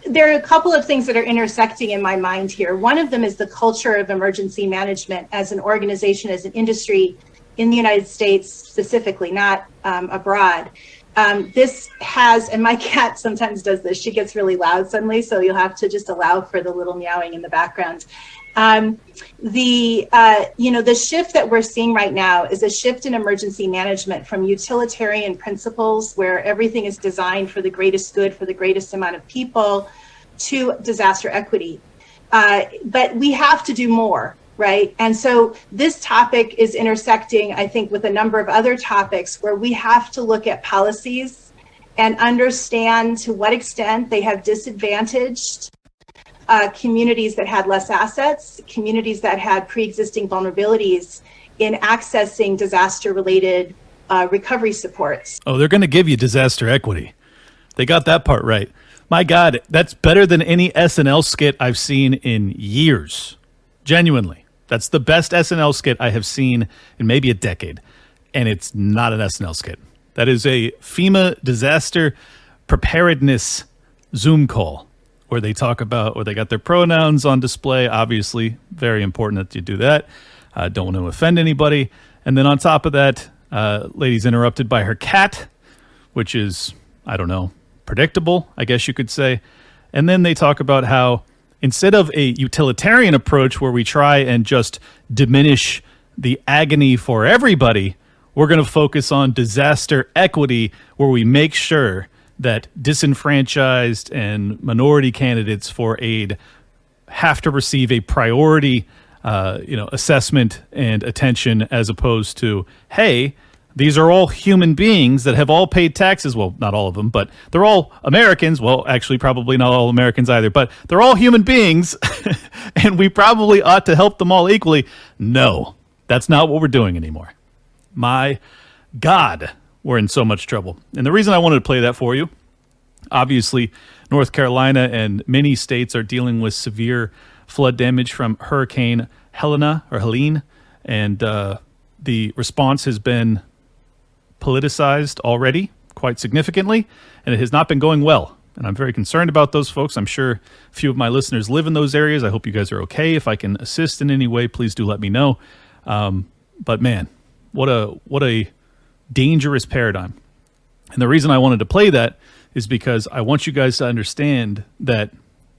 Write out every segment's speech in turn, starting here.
there are a couple of things that are intersecting in my mind here. One of them is the culture of emergency management as an organization, as an industry in the United States specifically, not abroad. This has, and my cat sometimes does this, she gets really loud suddenly, so you'll have to just allow for the little meowing in the background. The shift that we're seeing right now is a shift in emergency management from utilitarian principles where everything is designed for the greatest good for the greatest amount of people to disaster equity. But we have to do more, right? And so this topic is intersecting, I think, with a number of other topics where we have to look at policies and understand to what extent they have disadvantaged communities that had less assets, communities that had pre-existing vulnerabilities in accessing disaster-related recovery supports. Oh, they're going to give you disaster equity. They got that part right. My God, that's better than any SNL skit I've seen in years. Genuinely. That's the best SNL skit I have seen in maybe a decade. And it's not an SNL skit. That is a FEMA disaster preparedness Zoom call, where they talk about, or they got their pronouns on display. Obviously, very important that you do that. Don't want to offend anybody. And then on top of that, lady's interrupted by her cat, which is, I don't know, predictable, I guess you could say. And then they talk about how instead of a utilitarian approach where we try and just diminish the agony for everybody, we're going to focus on disaster equity, where we make sure that disenfranchised and minority candidates for aid have to receive a priority, assessment and attention, as opposed to, hey, these are all human beings that have all paid taxes. Well, not all of them, but they're all Americans. Well, actually, probably not all Americans either, but they're all human beings, and we probably ought to help them all equally. No, that's not what we're doing anymore. My God, we're in so much trouble. And the reason I wanted to play that for you, obviously, North Carolina and many states are dealing with severe flood damage from Hurricane Helene, and the response has been politicized already quite significantly, and it has not been going well. And I'm very concerned about those folks. I'm sure a few of my listeners live in those areas. I hope you guys are okay. If I can assist in any way, please do let me know. But man, what a dangerous paradigm. And the reason I wanted to play that is because I want you guys to understand that,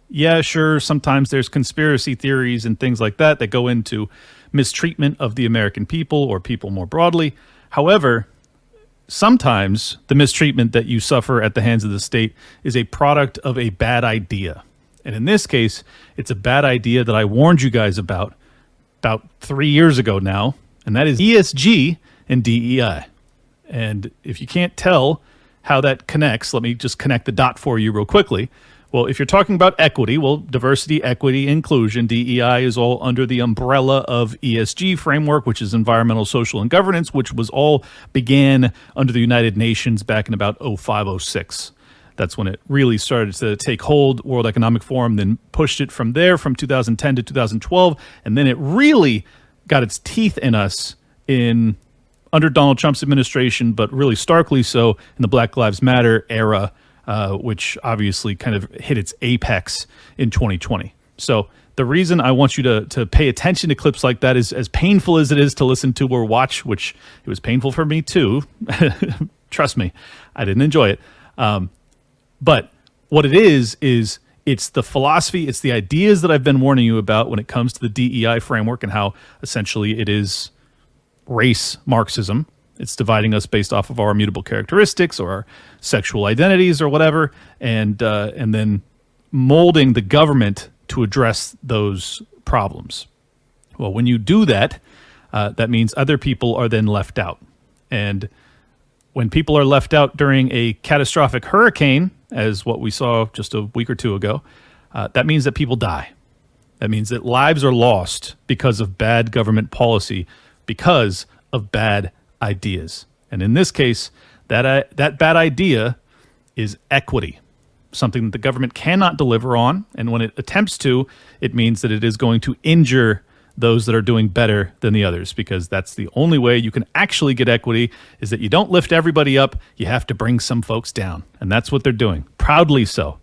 yeah, sure, sometimes there's conspiracy theories and things like that that go into mistreatment of the American people or people more broadly. However, sometimes the mistreatment that you suffer at the hands of the state is a product of a bad idea. And in this case, it's a bad idea that I warned you guys about 3 years ago now, and that is ESG and DEI. And if you can't tell how that connects, let me just connect the dot for you real quickly. Well, if you're talking about equity, well, diversity, equity, inclusion, DEI is all under the umbrella of ESG framework, which is environmental, social, and governance, which was all began under the United Nations back in about 0506. That's when it really started to take hold. World Economic Forum then pushed it from there from 2010 to 2012, and then it really got its teeth in us under Donald Trump's administration, but really starkly so in the Black Lives Matter era, which obviously kind of hit its apex in 2020. So the reason I want you to pay attention to clips like that is, as painful as it is to listen to or watch, which it was painful for me too. Trust me, I didn't enjoy it. But what it is it's the philosophy, it's the ideas that I've been warning you about when it comes to the DEI framework and how essentially it is race Marxism. It's dividing us based off of our immutable characteristics or our sexual identities or whatever, and then molding the government to address those problems. Well, when you do that, that means other people are then left out. And when people are left out during a catastrophic hurricane, as what we saw just a week or two ago, that means that people die. That means that lives are lost because of bad government policy, because of bad ideas. And in this case, that bad idea is equity, something that the government cannot deliver on. And when it attempts to, it means that it is going to injure those that are doing better than the others, because that's the only way you can actually get equity, is that you don't lift everybody up. You have to bring some folks down. And that's what they're doing, proudly so.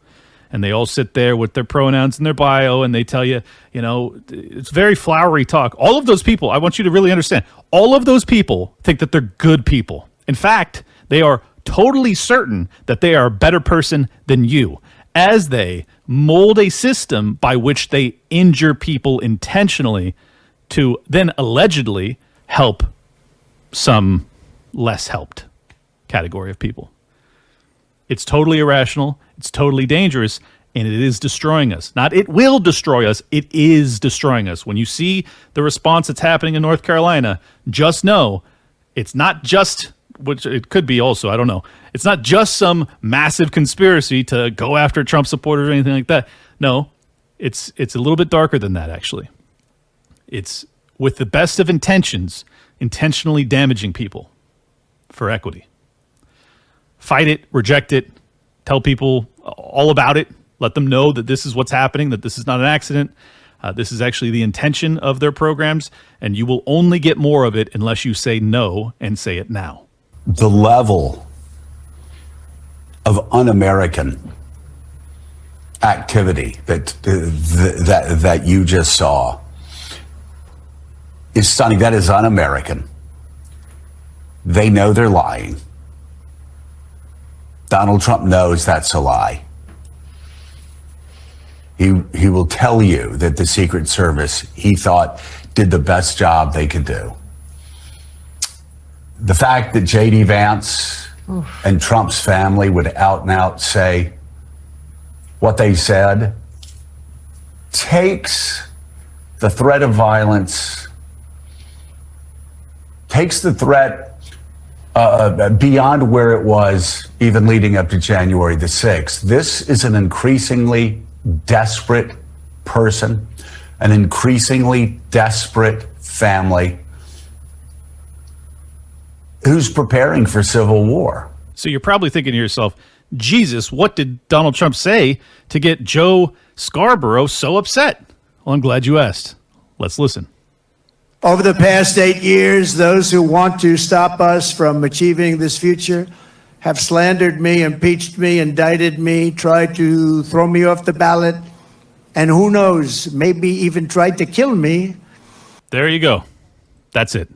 and they all sit there with their pronouns in their bio, and they tell you, it's very flowery talk. All of those people, I want you to really understand, all of those people think that they're good people. In fact, they are totally certain that they are a better person than you, as they mold a system by which they injure people intentionally to then allegedly help some less helped category of people. It's totally irrational. It's totally dangerous, and it is destroying us. Not it will destroy us. It is destroying us. When you see the response that's happening in North Carolina, just know it's not just, which it could be also, I don't know. It's not just some massive conspiracy to go after Trump supporters or anything like that. No, it's a little bit darker than that, actually. It's with the best of intentions, intentionally damaging people for equity. Fight it, reject it, tell people all about it, let them know that this is what's happening, that this is not an accident. This is actually the intention of their programs, and you will only get more of it unless you say no and say it now. The level of un-American activity that you just saw is stunning. That is un-American. They know they're lying. Donald Trump knows that's a lie. He will tell you that the Secret Service, he thought, did the best job they could do. The fact that J.D. Vance and Trump's family would out and out say what they said takes the threat of violence, takes the threat beyond where it was even leading up to January the 6th. This is an increasingly desperate person, an increasingly desperate family who's preparing for civil war. So you're probably thinking to yourself, Jesus, what did Donald Trump say to get Joe Scarborough so upset? Well, I'm glad you asked. Let's listen. Over the past 8 years, those who want to stop us from achieving this future have slandered me, impeached me, indicted me, tried to throw me off the ballot, and who knows, maybe even tried to kill me. There you go. That's it.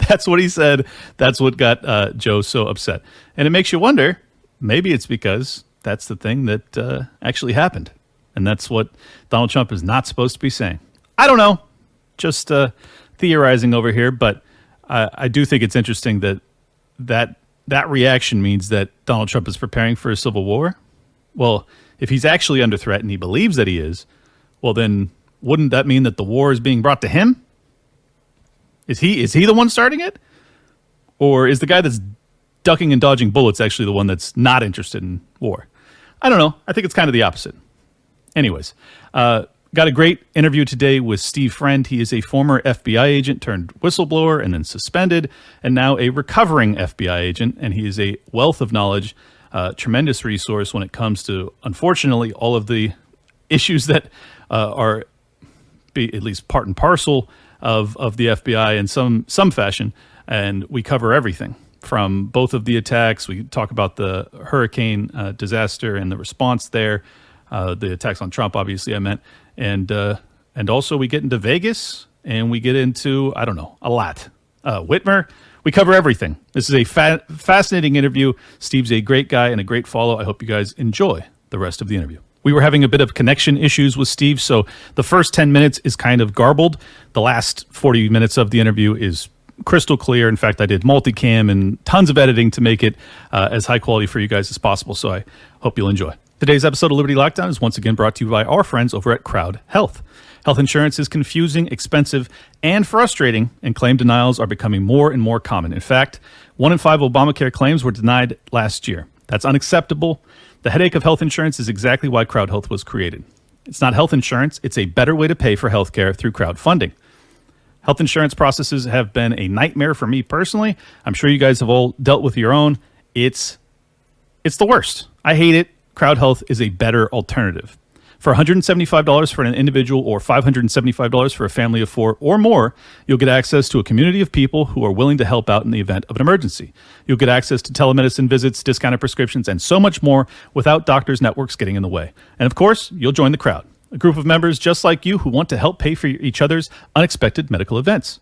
That's what he said. That's what got Joe so upset. And it makes you wonder, maybe it's because that's the thing that actually happened. And that's what Donald Trump is not supposed to be saying. I don't know. Just theorizing over here, but I do think it's interesting that reaction means that Donald Trump is preparing for a civil war. Well, if he's actually under threat and he believes that he is, well, then wouldn't that mean that the war is being brought to him? Is he the one starting it? Or is the guy that's ducking and dodging bullets actually the one that's not interested in war? I don't know. I think it's kind of the opposite. Anyways, got a great interview today with Steve Friend. He is a former FBI agent turned whistleblower and then suspended, and now a recovering FBI agent. And he is a wealth of knowledge, tremendous resource when it comes to, unfortunately, all of the issues that are at least part and parcel of the FBI in some fashion. And we cover everything from both of the attacks. We talk about the hurricane disaster and the response there, the attacks on Trump, obviously, I meant. And also we get into Vegas and we get into, I don't know, a lot. Whitmer, we cover everything. This is a fascinating interview. Steve's a great guy and a great follow. I hope you guys enjoy the rest of the interview. We were having a bit of connection issues with Steve, so the first 10 minutes is kind of garbled. The last 40 minutes of the interview is crystal clear. In fact, I did multicam and tons of editing to make it as high quality for you guys as possible, so I hope you'll enjoy. Today's episode of Liberty Lockdown is once again brought to you by our friends over at Crowd Health. Health insurance is confusing, expensive, and frustrating, and claim denials are becoming more and more common. In fact, 1 in 5 Obamacare claims were denied last year. That's unacceptable. The headache of health insurance is exactly why Crowd Health was created. It's not health insurance, it's a better way to pay for healthcare through crowdfunding. Health insurance processes have been a nightmare for me personally. I'm sure you guys have all dealt with your own. It's the worst. I hate it. Crowd Health is a better alternative. For $175 for an individual or $575 for a family of 4 or more, you'll get access to a community of people who are willing to help out in the event of an emergency. You'll get access to telemedicine visits, discounted prescriptions, and so much more without doctors' networks getting in the way. And of course, you'll join the crowd, a group of members just like you who want to help pay for each other's unexpected medical events.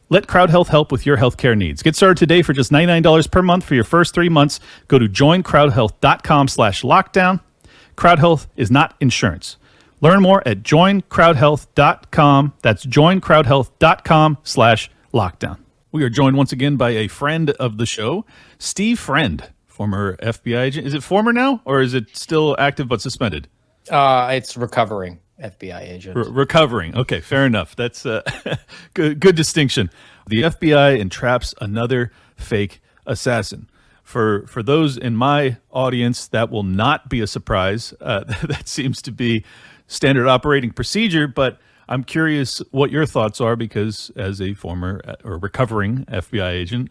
Let Crowd Health help with your healthcare needs. Get started today for just $99 per month for your first 3 months. Go to joincrowdhealth.com/lockdown. Crowd Health is not insurance. Learn more at joincrowdhealth.com. That's joincrowdhealth.com/lockdown. We are joined once again by a friend of the show, Steve Friend, former FBI agent. Is it former now, or is it still active but suspended? It's recovering FBI agent. Recovering. Okay, fair enough. That's a good distinction. The FBI entraps another fake assassin. For those in my audience, that will not be a surprise. That seems to be standard operating procedure, but I'm curious what your thoughts are, because as a former or recovering FBI agent,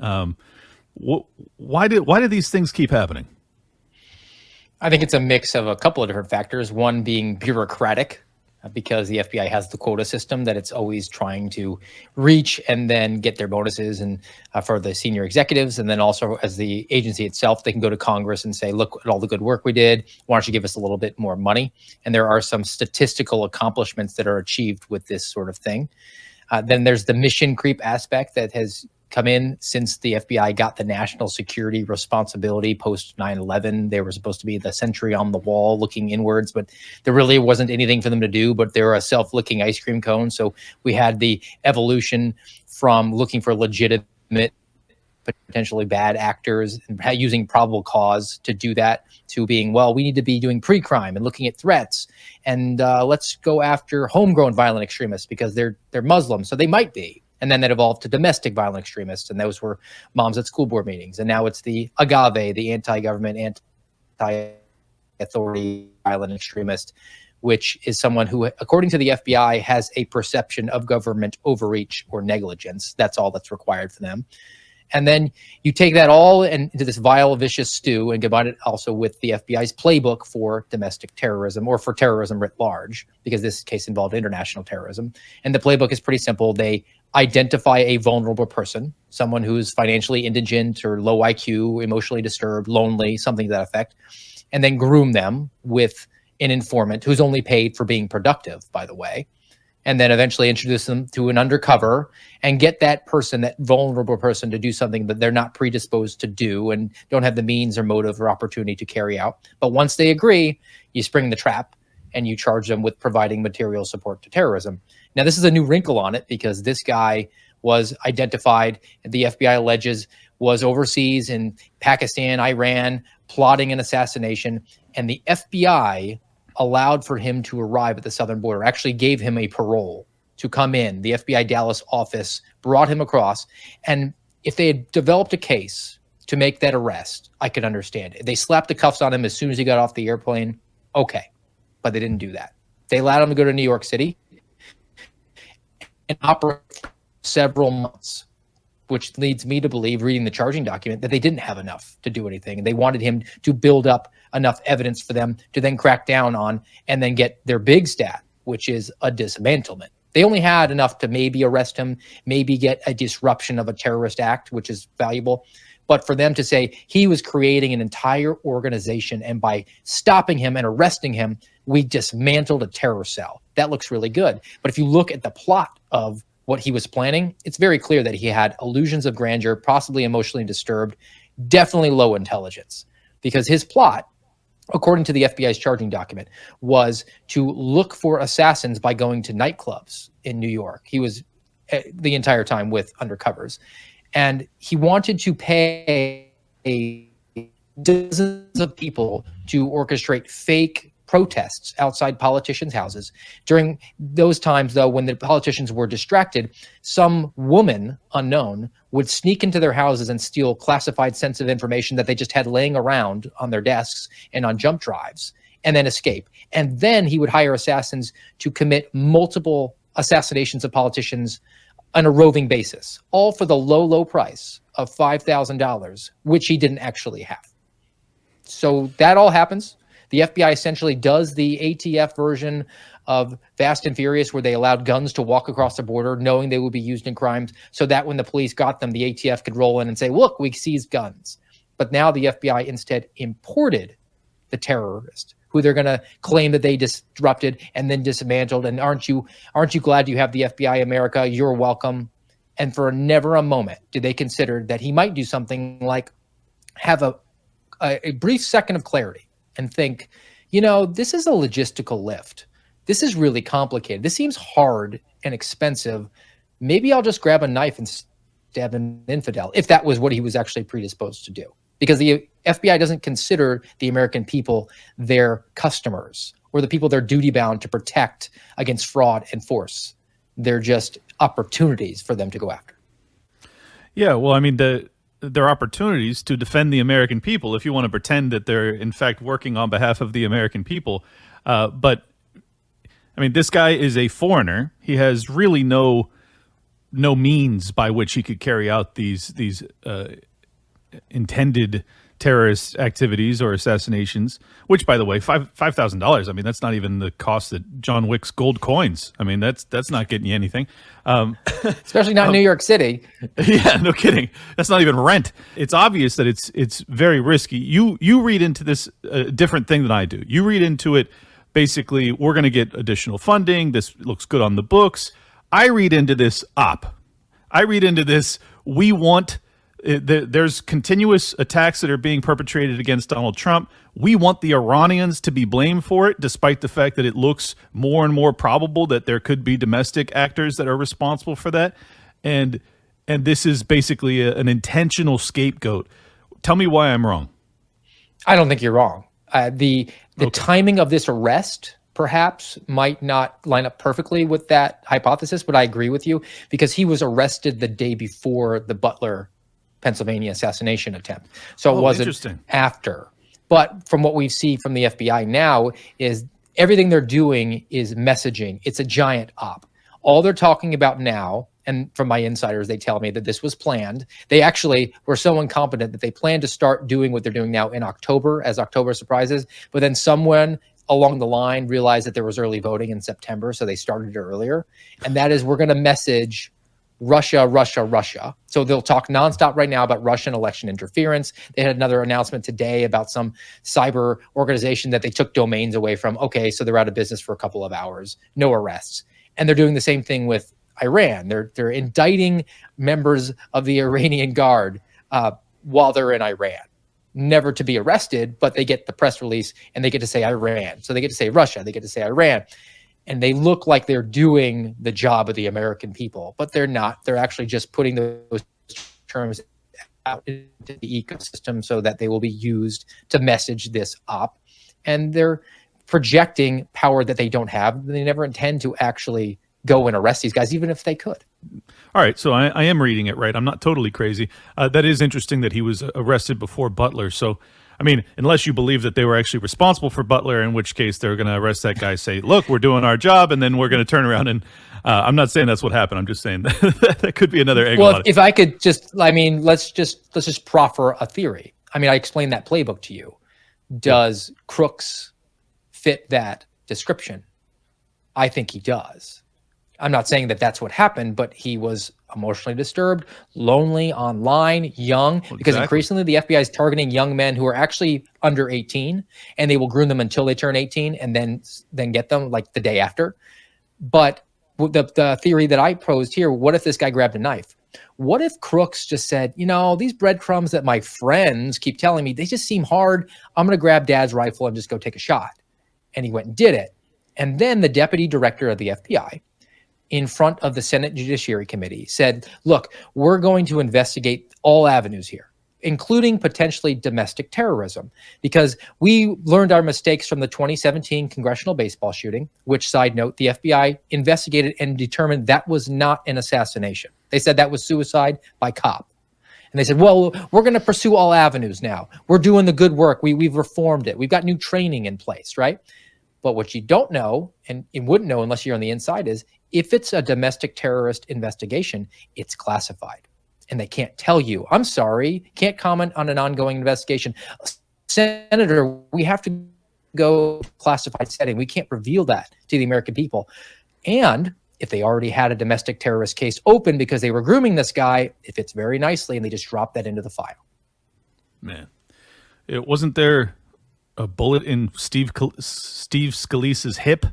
why do these things keep happening? I think it's a mix of a couple of different factors. One being bureaucratic, because the FBI has the quota system that it's always trying to reach and then get their bonuses, and for the senior executives. And then also as the agency itself, they can go to Congress and say, look at all the good work we did. Why don't you give us a little bit more money? And there are some statistical accomplishments that are achieved with this sort of thing. Then there's the mission creep aspect that has come in since the FBI got the national security responsibility post 9/11. They were supposed to be the sentry on the wall looking inwards, but there really wasn't anything for them to do, but they were a self-licking ice cream cone. So we had the evolution from looking for legitimate, potentially bad actors and using probable cause to do that, to being, well, we need to be doing pre-crime and looking at threats, and let's go after homegrown violent extremists because they're Muslim, so they might be. And then that evolved to domestic violent extremists, and those were moms at school board meetings. And now it's the agave, the anti-government, anti-authority violent extremist, which is someone who, according to the FBI, has a perception of government overreach or negligence. That's all that's required for them. And then you take that all into this vile, vicious stew and combine it also with the FBI's playbook for domestic terrorism, or for terrorism writ large, because this case involved international terrorism. And the playbook is pretty simple. They identify a vulnerable person, someone who's financially indigent or low IQ, emotionally disturbed, lonely, something to that effect, and then groom them with an informant who's only paid for being productive, by the way, and then eventually introduce them to an undercover and get that person, that vulnerable person, to do something that they're not predisposed to do and don't have the means or motive or opportunity to carry out. But once they agree, you spring the trap and you charge them with providing material support to terrorism. Now, this is a new wrinkle on it, because this guy was identified, the FBI alleges, was overseas in Pakistan, Iran, plotting an assassination, and the FBI allowed for him to arrive at the southern border, actually gave him a parole to come in. The FBI Dallas office brought him across, and if they had developed a case to make that arrest, I could understand it. They slapped the cuffs on him as soon as he got off the airplane, okay, but they didn't do that. They allowed him to go to New York City and operate for several months, which leads me to believe, reading the charging document, that they didn't have enough to do anything. And they wanted him to build up enough evidence for them to then crack down on and then get their big stat, which is a dismantlement. They only had enough to maybe arrest him, maybe get a disruption of a terrorist act, which is valuable. But for them to say he was creating an entire organization, and by stopping him and arresting him, we dismantled a terror cell. That looks really good. But if you look at the plot of what he was planning, it's very clear that he had illusions of grandeur, possibly emotionally disturbed, definitely low intelligence. Because his plot, according to the FBI's charging document, was to look for assassins by going to nightclubs in New York. He was the entire time with undercovers. And he wanted to pay dozens of people to orchestrate fake protests outside politicians' houses. During those times, though, when the politicians were distracted, some woman, unknown, would sneak into their houses and steal classified sensitive information that they just had laying around on their desks and on jump drives, and then escape. And then he would hire assassins to commit multiple assassinations of politicians on a roving basis, all for the low, low price of $5,000, which he didn't actually have. So that all happens. The FBI essentially does the ATF version of Fast and Furious, where they allowed guns to walk across the border knowing they would be used in crimes, so that when the police got them, the ATF could roll in and say, look, we seized guns. But now the FBI instead imported the terrorist, who they're going to claim that they disrupted and then dismantled. And aren't you glad you have the FBI America? You're welcome. And for never a moment did they consider that he might do something like have a brief second of clarity and think, this is a logistical lift. This is really complicated. This seems hard and expensive. Maybe I'll just grab a knife and stab an infidel, if that was what he was actually predisposed to do. Because the FBI doesn't consider the American people their customers or the people they're duty-bound to protect against fraud and force. They're just opportunities for them to go after. Yeah, well, I mean, there are opportunities to defend the American people if you want to pretend that they're, in fact, working on behalf of the American people. But, I mean, this guy is a foreigner. He has really no means by which he could carry out these intended terrorist activities or assassinations, which, by the way, $5,000. I mean, that's not even the cost that John Wick's gold coins. I mean, that's not getting you anything. Especially not in New York City. Yeah, no kidding. That's not even rent. It's obvious that it's very risky. You read into this a different thing than I do. You read into it, basically, we're going to get additional funding. This looks good on the books. I read into this op. I read into this, we want... There's continuous attacks that are being perpetrated against Donald Trump. We want the Iranians to be blamed for it, despite the fact that it looks more and more probable that there could be domestic actors that are responsible for that. And this is basically an intentional scapegoat. Tell me why I'm wrong. I don't think you're wrong. The timing of this arrest perhaps might not line up perfectly with that hypothesis, but I agree with you, because he was arrested the day before the Butler, Pennsylvania assassination attempt. So it wasn't after. But from what we see from the FBI now is everything they're doing is messaging. It's a giant op. All they're talking about now, and from my insiders, they tell me that this was planned. They actually were so incompetent that they planned to start doing what they're doing now in October as October surprises. But then someone along the line realized that there was early voting in September, so they started it earlier. And that is, we're going to message Russia, Russia, Russia. So they'll talk nonstop right now about Russian election interference. They had another announcement today about some cyber organization that they took domains away from. Okay, so they're out of business for a couple of hours. No arrests. And they're doing the same thing with Iran. They're indicting members of the Iranian Guard while they're in Iran. Never to be arrested, but they get the press release and they get to say Iran. So they get to say Russia, they get to say Iran. And they look like they're doing the job of the American people, but they're not. They're actually just putting those terms out into the ecosystem so that they will be used to message this op. And they're projecting power that they don't have. They never intend to actually go and arrest these guys, even if they could. All right, so I am reading it right. I'm not totally crazy. That is interesting that he was arrested before Butler. So, I mean, unless you believe that they were actually responsible for Butler, in which case they're going to arrest that guy, say, look, we're doing our job, and then we're going to turn around and I'm not saying that's what happened. I'm just saying that could be another angle. Well, if I could just, I mean, let's just proffer a theory. I mean, I explained that playbook to you. Does Crooks fit that description? I think he does. I'm not saying that that's what happened, but he was emotionally disturbed, lonely, online, young, because increasingly the FBI is targeting young men who are actually under 18, and they will groom them until they turn 18 and then get them like the day after. But the theory that I posed here, what if this guy grabbed a knife? What if Crooks just said, these breadcrumbs that my friends keep telling me, they just seem hard. I'm going to grab Dad's rifle and just go take a shot. And he went and did it. And then the deputy director of the FBI, in front of the Senate Judiciary Committee, said, look, we're going to investigate all avenues here, including potentially domestic terrorism, because we learned our mistakes from the 2017 congressional baseball shooting, which, side note, the FBI investigated and determined that was not an assassination. They said that was suicide by cop. And they said, well, we're going to pursue all avenues now. We're doing the good work. We've reformed it. We've got new training in place, right? But what you don't know, and you wouldn't know unless you're on the inside, is if it's a domestic terrorist investigation, it's classified. And they can't tell you, I'm sorry, can't comment on an ongoing investigation. Senator, we have to go classified setting. We can't reveal that to the American people. And if they already had a domestic terrorist case open because they were grooming this guy, it fits very nicely, and they just drop that into the file. Man, it wasn't there a bullet in Steve Scalise's hip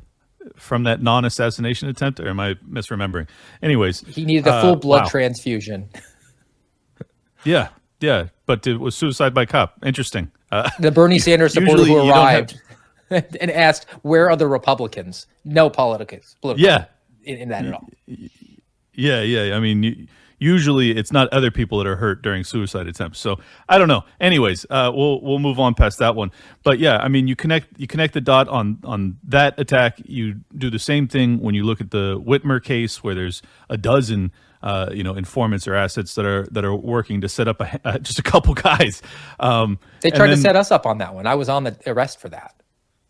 from that non-assassination attempt, or am I misremembering? Anyways, he needed a full blood wow. transfusion. Yeah, but it was suicide by cop. Interesting. The Bernie Sanders supporter usually who you don't arrived and asked, "Where are the Republicans?" No politics. Yeah. In that at all. Yeah. I mean, usually it's not other people that are hurt during suicide attempts. So I don't know. Anyways, we'll move on past that one. But yeah, I mean, you connect the dot on that attack. You do the same thing when you look at the Whitmer case, where there's a dozen informants or assets that are working to set up just a couple guys. They tried to set us up on that one. I was on the arrest for that.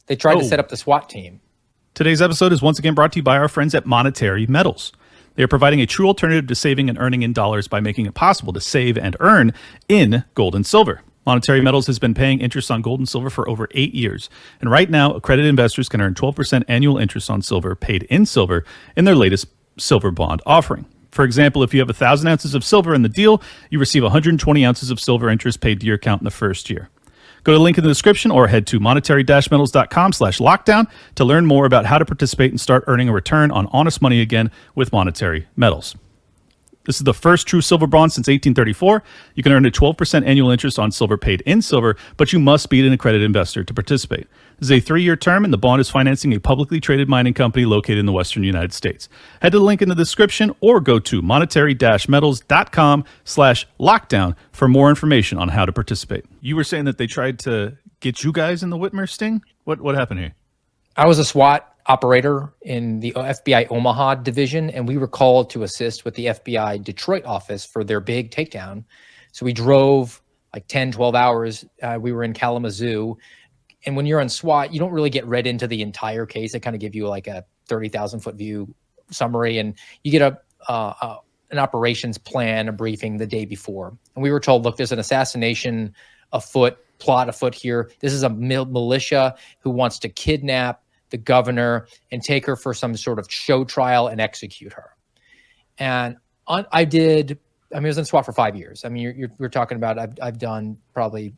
They tried to set up the SWAT team. Today's episode is once again brought to you by our friends at Monetary Metals. They are providing a true alternative to saving and earning in dollars by making it possible to save and earn in gold and silver. Monetary Metals has been paying interest on gold and silver for over 8 years. And right now, accredited investors can earn 12% annual interest on silver paid in silver in their latest silver bond offering. For example, if you have 1,000 ounces of silver in the deal, you receive 120 ounces of silver interest paid to your account in the first year. Go to the link in the description or head to monetary-metals.com/lockdown to learn more about how to participate and start earning a return on honest money again with Monetary Metals. This is the first true silver bond since 1834. You can earn a 12% annual interest on silver paid in silver, but you must be an accredited investor to participate. This is a 3-year term, and the bond is financing a publicly traded mining company located in the western United States. Head to the link in the description or go to monetary-metals.com/lockdown for more information on how to participate. You were saying that they tried to get you guys in the Whitmer sting? What happened here? I was a SWAT operator in the FBI Omaha division, and we were called to assist with the FBI Detroit office for their big takedown. So we drove like 10, 12 hours. We were in Kalamazoo. And when you're on SWAT, you don't really get read into the entire case. They kind of give you like a 30,000-foot view summary, and you get an operations plan, a briefing the day before. And we were told, look, there's an assassination plot afoot here. This is a militia who wants to kidnap the governor and take her for some sort of show trial and execute her. And I was in SWAT for 5 years. I mean, we're talking about, I've done probably,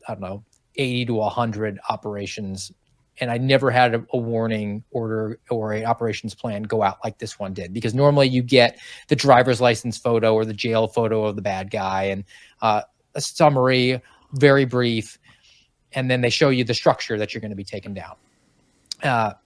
80 to 100 operations, and I never had a warning order or an operations plan go out like this one did, because normally you get the driver's license photo or the jail photo of the bad guy and a summary, very brief, and then they show you the structure that you're going to be taken down.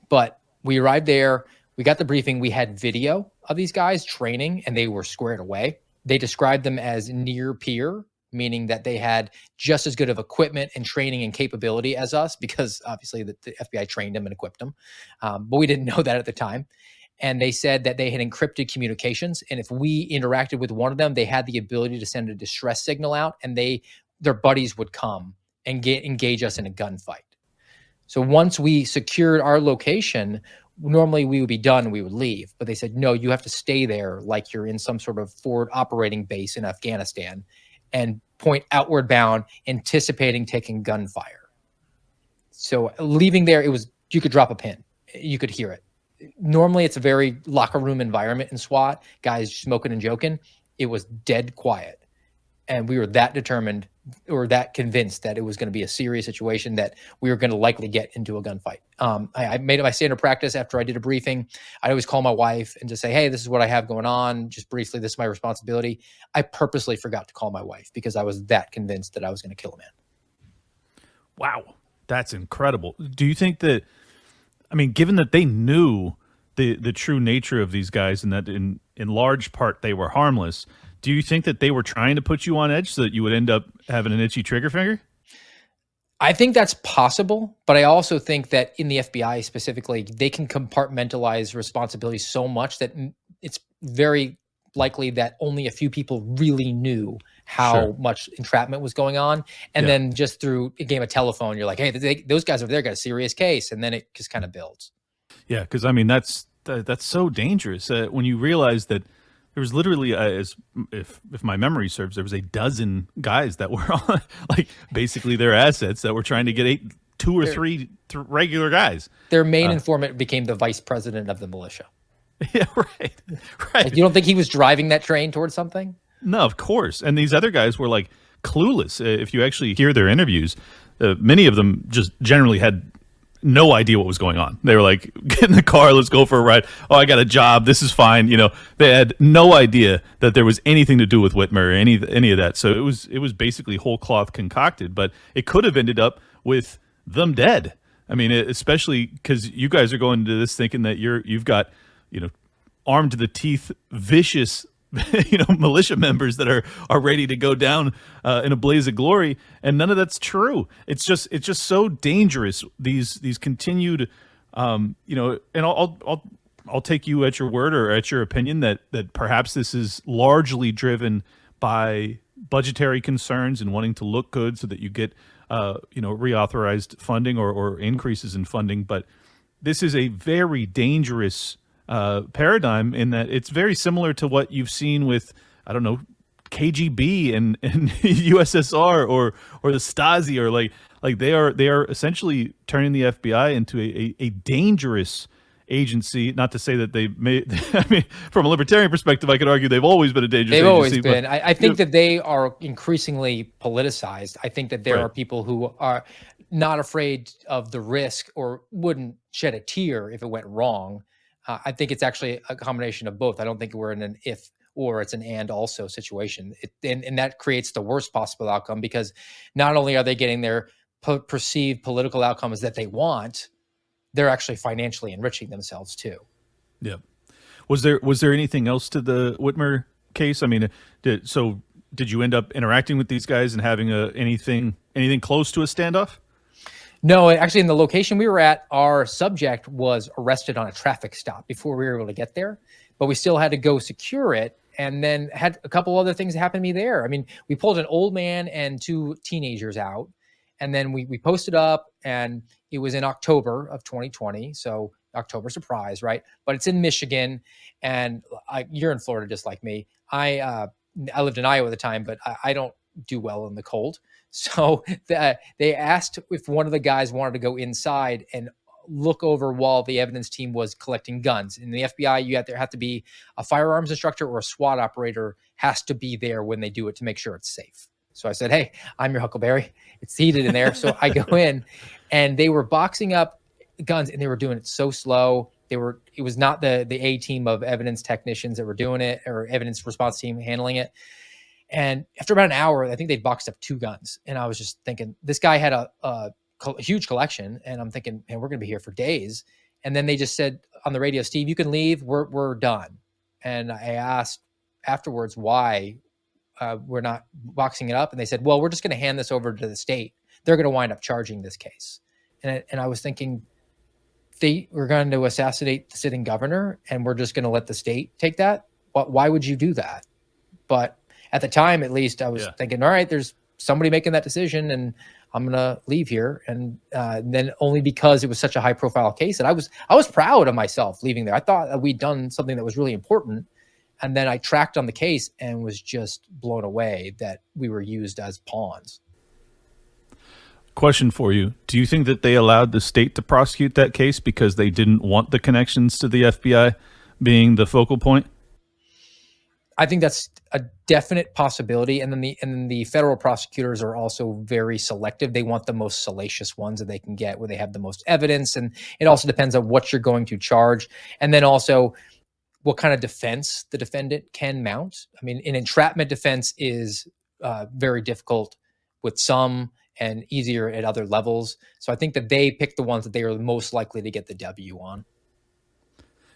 But we arrived there, we got the briefing, we had video of these guys training, and they were squared away. They described them as near peer, meaning that they had just as good of equipment and training and capability as us, because obviously the FBI trained them and equipped them. But we didn't know that at the time. And they said that they had encrypted communications, and if we interacted with one of them, they had the ability to send a distress signal out, and their buddies would come and engage us in a gunfight. So once we secured our location, normally we would be done and we would leave. But they said, no, you have to stay there like you're in some sort of forward operating base in Afghanistan and point outward bound, anticipating taking gunfire. So leaving there, you could drop a pin. You could hear it. Normally it's a very locker room environment in SWAT, guys smoking and joking. It was dead quiet. And we were that determined or that convinced that it was going to be a serious situation, that we were going to likely get into a gunfight. I made it my standard practice after I did a briefing. I always call my wife and just say, hey, this is what I have going on. Just briefly, this is my responsibility. I purposely forgot to call my wife because I was that convinced that I was going to kill a man. Wow, that's incredible. Do you think that, given that they knew the true nature of these guys and that in large part they were harmless, do you think that they were trying to put you on edge so that you would end up having an itchy trigger finger? I think that's possible, but I also think that in the FBI specifically, they can compartmentalize responsibility so much that it's very likely that only a few people really knew how much entrapment was going on. And then just through a game of telephone, you're like, hey, those guys over there got a serious case. And then it just kind of builds. Yeah, because that's so dangerous when you realize that there was literally, if my memory serves, there was a dozen guys that were on, basically their assets that were trying to get two or three regular guys. Their main informant became the vice president of the militia. Yeah, right. Like, you don't think he was driving that train towards something? No, of course. And these other guys were like clueless. If you actually hear their interviews, many of them just generally had no idea what was going on. They were like, get in the car, let's go for a ride. Oh, I got a job. This is fine. You know, they had no idea that there was anything to do with Whitmer or any of that. So it was basically whole cloth concocted, but it could have ended up with them dead. I mean, especially because you guys are going into this thinking that you've got, you know, armed to the teeth, vicious, you know, militia members that are ready to go down in a blaze of glory, and none of that's true. It's just so dangerous. These continued, you know, and I'll take you at your word or at your opinion that perhaps this is largely driven by budgetary concerns and wanting to look good so that you get you know, reauthorized funding or increases in funding. But this is a very dangerous paradigm in that it's very similar to what you've seen with, I don't know, KGB and USSR or the Stasi, or like they are essentially turning the FBI into a dangerous agency. Not to say that they may, I mean, from a libertarian perspective, I could argue they've always been a dangerous They've agency. They've always been. I think that they are increasingly politicized. I think that there Right. are people who are not afraid of the risk or wouldn't shed a tear if it went wrong. I think it's actually a combination of both. I don't think we're in an if or it's an and also situation. And that creates the worst possible outcome, because not only are they getting their perceived political outcomes that they want, they're actually financially enriching themselves too. Yeah. Was there anything else to the Whitmer case? I mean, did you end up interacting with these guys and having anything close to a standoff? No, actually, in the location we were at, our subject was arrested on a traffic stop before we were able to get there, but we still had to go secure it, and then had a couple other things happen to me there. I mean, we pulled an old man and two teenagers out, and then we posted up, and it was in October of 2020, so October surprise, right? But it's in Michigan, and you're in Florida just like me. I lived in Iowa at the time, but I don't do well in the cold. So they asked if one of the guys wanted to go inside and look over while the evidence team was collecting guns. In the FBI, you have to be a firearms instructor or a SWAT operator has to be there when they do it to make sure it's safe. So I said, hey, I'm your Huckleberry. It's heated in there. So I go in, and they were boxing up guns, and they were doing it so slow. It was not the A team of evidence technicians that were doing it, or evidence response team handling it. And after about an hour, I think they'd boxed up two guns. And I was just thinking, this guy had a huge collection. And I'm thinking, man, we're going to be here for days. And then they just said on the radio, Steve, you can leave. We're done. And I asked afterwards why we're not boxing it up. And they said, well, we're just going to hand this over to the state. They're going to wind up charging this case. And I was thinking, they were going to assassinate the sitting governor, and we're just going to let the state take that? Why would you do that? But at the time, at least, I was thinking, all right, there's somebody making that decision, and I'm going to leave here. And then only because it was such a high profile case, that I was proud of myself leaving there. I thought that we'd done something that was really important. And then I tracked on the case and was just blown away that we were used as pawns. Question for you. Do you think that they allowed the state to prosecute that case because they didn't want the connections to the FBI being the focal point? I think that's a definite possibility. And then the federal prosecutors are also very selective. They want the most salacious ones that they can get, where they have the most evidence. And it also depends on what you're going to charge. And then also what kind of defense the defendant can mount. I mean, an entrapment defense is very difficult with some and easier at other levels. So I think that they pick the ones that they are most likely to get the W on.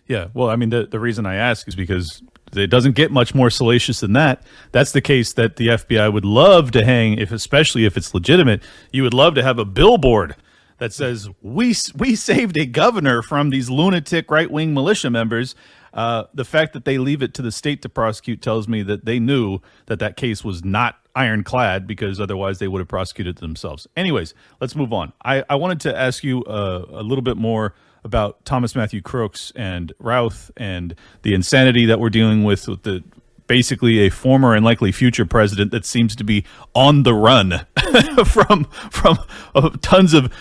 Yeah, well, I mean, the reason I ask is because it doesn't get much more salacious than that. That's the case that the FBI would love to hang, especially if it's legitimate. You would love to have a billboard that says, we saved a governor from these lunatic right-wing militia members. The fact that they leave it to the state to prosecute tells me that they knew that case was not ironclad, because otherwise they would have prosecuted themselves. Anyways, let's move on. I wanted to ask you a little bit more about Thomas Matthew Crooks and Routh and the insanity that we're dealing with the basically a former and likely future president that seems to be on the run from tons of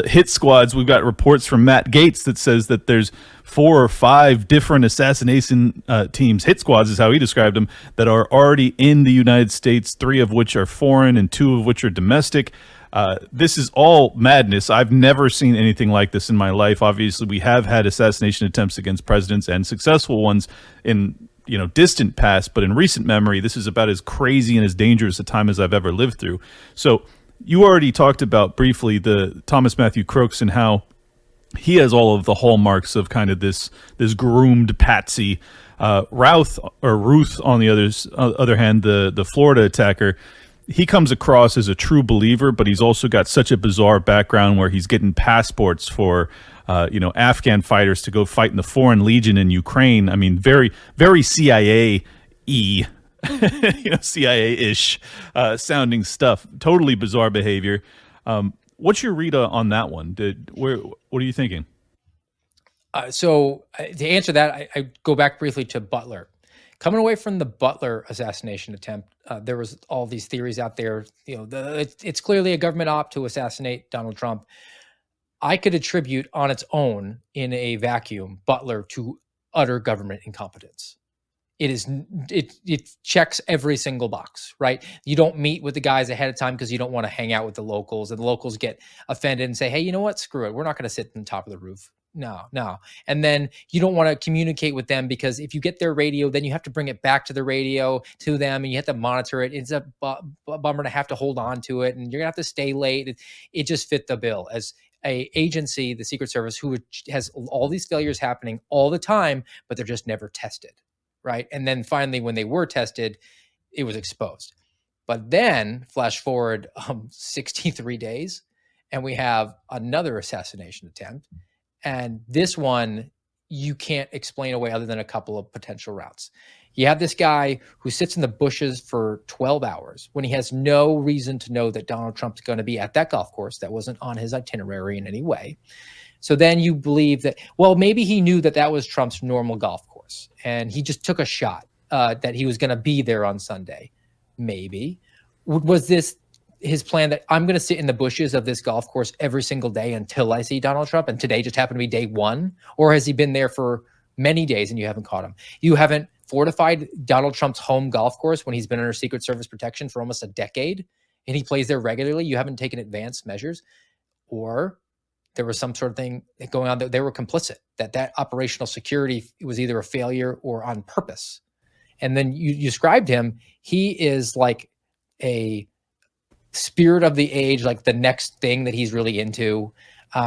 hit squads. We've got reports from Matt Gaetz that says that there's 4 or 5 different assassination teams, hit squads is how he described them, that are already in the United States, 3 of which are foreign and 2 of which are domestic. This is all madness. I've never seen anything like this in my life. Obviously, we have had assassination attempts against presidents and successful ones in distant past, but in recent memory, this is about as crazy and as dangerous a time as I've ever lived through. So you already talked about briefly the Thomas Matthew Crooks and how he has all of the hallmarks of kind of this groomed patsy. Ruth, on the other hand, the Florida attacker, he comes across as a true believer, but he's also got such a bizarre background where he's getting passports for, Afghan fighters to go fight in the Foreign Legion in Ukraine. I mean, very, very CIA-y, CIA-ish sounding stuff. Totally bizarre behavior. What's your read on that one? What are you thinking? So to answer that, I go back briefly to Butler. Coming away from the Butler assassination attempt, there was all these theories out there. It's clearly a government op to assassinate Donald Trump. I could attribute on its own, in a vacuum, Butler to utter government incompetence. It checks every single box, right? You don't meet with the guys ahead of time because you don't want to hang out with the locals, and the locals get offended and say, hey, you know what? Screw it. We're not going to sit on top of the roof. No. And then you don't want to communicate with them because if you get their radio, then you have to bring it back to the radio to them and you have to monitor it. It's a bummer to have to hold on to it and you're gonna have to stay late. It just fit the bill as a agency, the Secret Service, who has all these failures happening all the time, but they're just never tested, right? And then finally, when they were tested, it was exposed. But then flash forward 63 days and we have another assassination attempt. And this one, you can't explain away other than a couple of potential routes. You have this guy who sits in the bushes for 12 hours when he has no reason to know that Donald Trump's going to be at that golf course. That wasn't on his itinerary in any way. So then you believe that, well, maybe he knew that that was Trump's normal golf course and he just took a shot that he was going to be there on Sunday. Maybe. Was this his plan that I'm going to sit in the bushes of this golf course every single day until I see Donald Trump, and today just happened to be day 1? Or has he been there for many days and you haven't caught him? You haven't fortified Donald Trump's home golf course when he's been under Secret Service protection for almost a decade and he plays there regularly. You haven't taken advanced measures, or there was some sort of thing going on that they were complicit, that operational security was either a failure or on purpose. And then you described him. He is like a spirit of the age, like the next thing that he's really into.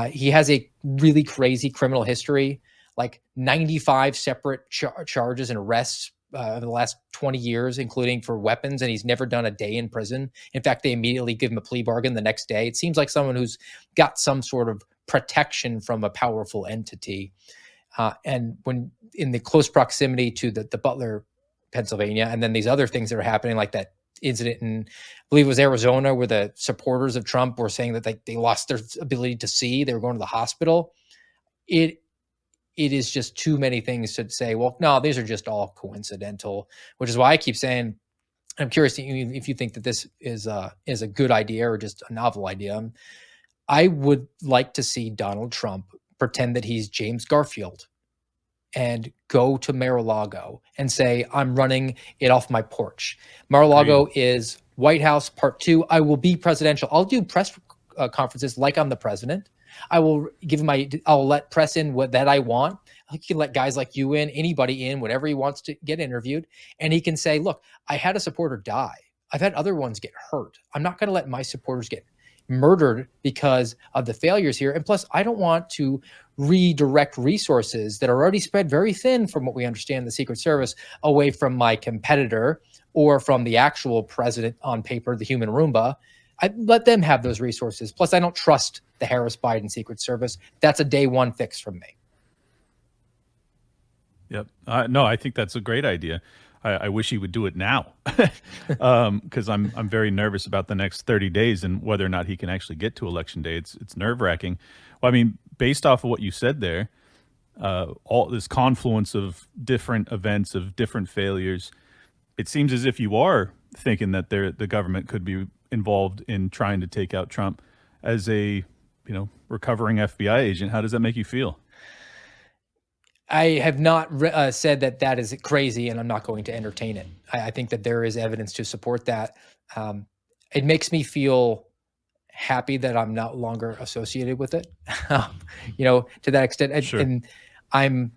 He has a really crazy criminal history, like 95 separate charges and arrests in the last 20 years, including for weapons, and he's never done a day in prison. In fact, they immediately give him a plea bargain the next day. It seems like someone who's got some sort of protection from a powerful entity. And when in the close proximity to the Butler, Pennsylvania, and then these other things that are happening, like that incident in, I believe it was Arizona, where the supporters of Trump were saying that they lost their ability to see. They were going to the hospital. It is just too many things to say, well, no, these are just all coincidental, which is why I keep saying, I'm curious if you think that this is a good idea or just a novel idea. I would like to see Donald Trump pretend that he's James Garfield and go to Mar-a-Lago and say, I'm running it off my porch. Mar-a-Lago is White House Part 2. I will be presidential. I'll do press conferences like I'm the president. I will I'll let press in that I want. He can let guys like you in, anybody in, whatever he wants to get interviewed. And he can say, look, I had a supporter die. I've had other ones get hurt. I'm not going to let my supporters get murdered because of the failures here. And plus, I don't want to redirect resources that are already spread very thin, from what we understand, the Secret Service, away from my competitor or from the actual president on paper, the human Roomba. I let them have those resources. Plus, I don't trust the Harris-Biden Secret Service. That's a day 1 fix from me. Yep. No, I think that's a great idea. I wish he would do it now, because I'm very nervous about the next 30 days and whether or not he can actually get to election day. It's nerve-wracking. Well, I mean, based off of what you said there, all this confluence of different events, of different failures, it seems as if you are thinking that the government could be involved in trying to take out Trump as a, recovering FBI agent. How does that make you feel? I have not said that is crazy, and I'm not going to entertain it. I think that there is evidence to support that. It makes me feel happy that I'm not longer associated with it, to that extent. Sure. And I'm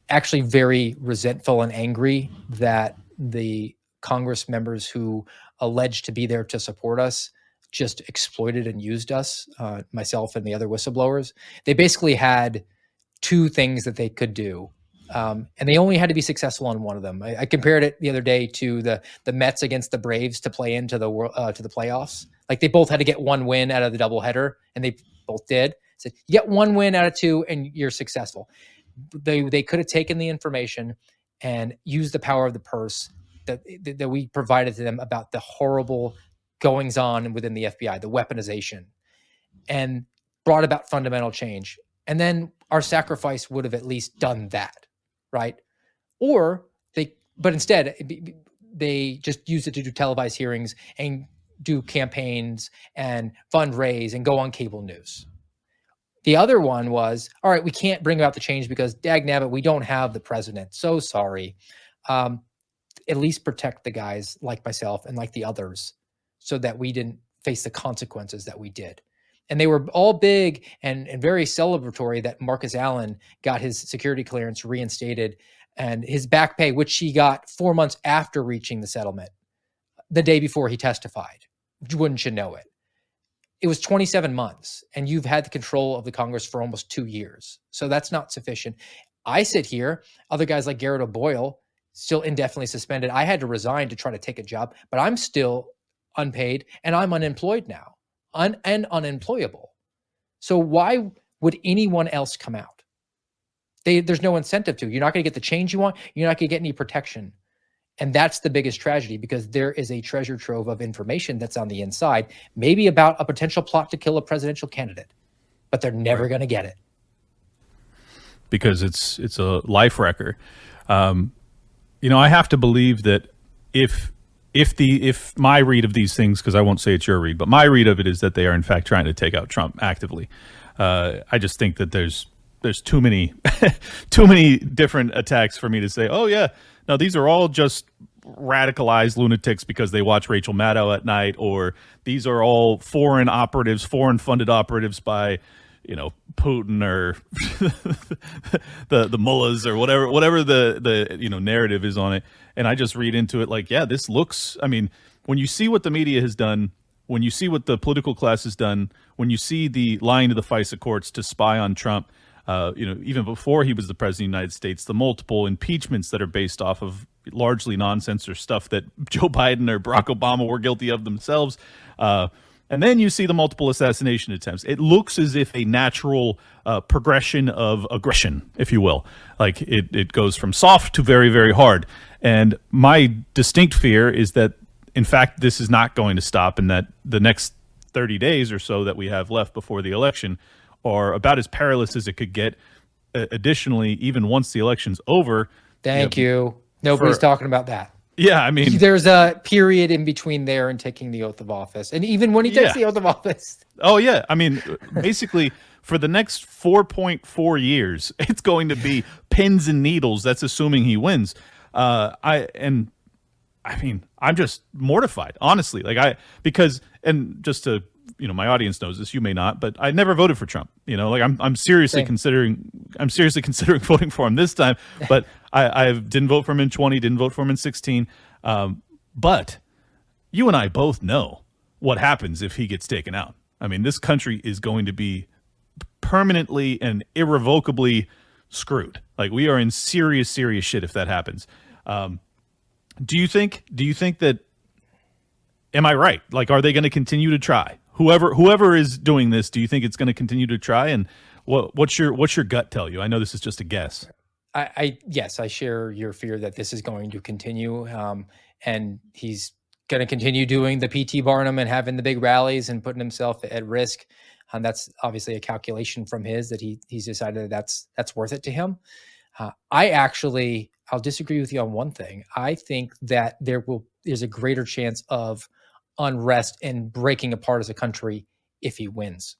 actually very resentful and angry that the Congress members who alleged to be there to support us just exploited and used us, myself and the other whistleblowers. They basically had two things that they could do. And they only had to be successful on one of them. I compared it the other day to the Mets against the Braves to play into the to the playoffs. Like, they both had to get one win out of the doubleheader, and they both did. So you get one win out of two, and you're successful. They could have taken the information and used the power of the purse that we provided to them about the horrible goings on within the FBI, the weaponization, and brought about fundamental change. And then our sacrifice would have at least done that, right? But instead, they just used it to do televised hearings and do campaigns and fundraise and go on cable news. The other one was, all right, we can't bring about the change because, dagnabbit, we don't have the president. So sorry. At least protect the guys like myself and like the others so that we didn't face the consequences that we did. And they were all big and very celebratory that Marcus Allen got his security clearance reinstated, and his back pay, which he got 4 months after reaching the settlement, the day before he testified. Wouldn't you know it? It was 27 months, and you've had the control of the Congress for almost 2 years. So that's not sufficient. I sit here, other guys like Garrett O'Boyle, still indefinitely suspended. I had to resign to try to take a job, but I'm still unpaid, and I'm unemployed now. And unemployable. So why would anyone else come out? There's no incentive to. You're not going to get the change you want. You're not going to get any protection. And that's the biggest tragedy, because there is a treasure trove of information that's on the inside, maybe about a potential plot to kill a presidential candidate, but they're never going to get it. Because it's a life wrecker. I have to believe that if my read of these things, because I won't say it's your read, but my read of it is that they are in fact trying to take out Trump actively. I just think that there's too many different attacks for me to say, oh yeah, no, these are all just radicalized lunatics because they watch Rachel Maddow at night, or these are all foreign funded operatives by Putin or the mullahs or whatever the narrative is on it. And I just read into it like, yeah, this looks, when you see what the media has done, when you see what the political class has done, when you see the lying to the FISA courts to spy on Trump, even before he was the president of the United States, the multiple impeachments that are based off of largely nonsense or stuff that Joe Biden or Barack Obama were guilty of themselves. And then you see the multiple assassination attempts. It looks as if a natural progression of aggression, if you will. Like it goes from soft to very, very hard. And my distinct fear is that, in fact, this is not going to stop, and that the next 30 days or so that we have left before the election are about as perilous as it could get. Additionally, even once the election's over. Thank you. Nobody's talking about that. Yeah, there's a period in between there and taking the oath of office. And even when he takes the oath of office. Oh, yeah. Basically, for the next 4.4 years, it's going to be pins and needles. That's assuming he wins. I'm just mortified, honestly. And just to, my audience knows this, you may not, but I never voted for Trump. I'm seriously considering voting for him this time, but I didn't vote for him in 20, didn't vote for him in 16. But you and I both know what happens if he gets taken out. This country is going to be permanently and irrevocably screwed. Like, we are in serious, serious shit if that happens. Do you think that, am I right? Like, are they going to continue to try? Whoever is doing this, do you think it's going to continue to try? And what's your gut tell you? I know this is just a guess. Yes, I share your fear that this is going to continue. And he's going to continue doing the P.T. Barnum and having the big rallies and putting himself at risk. And that's obviously a calculation from his that he's decided that's worth it to him. I actually I'll disagree with you on one thing. I think that there's a greater chance of unrest and breaking apart as a country if he wins.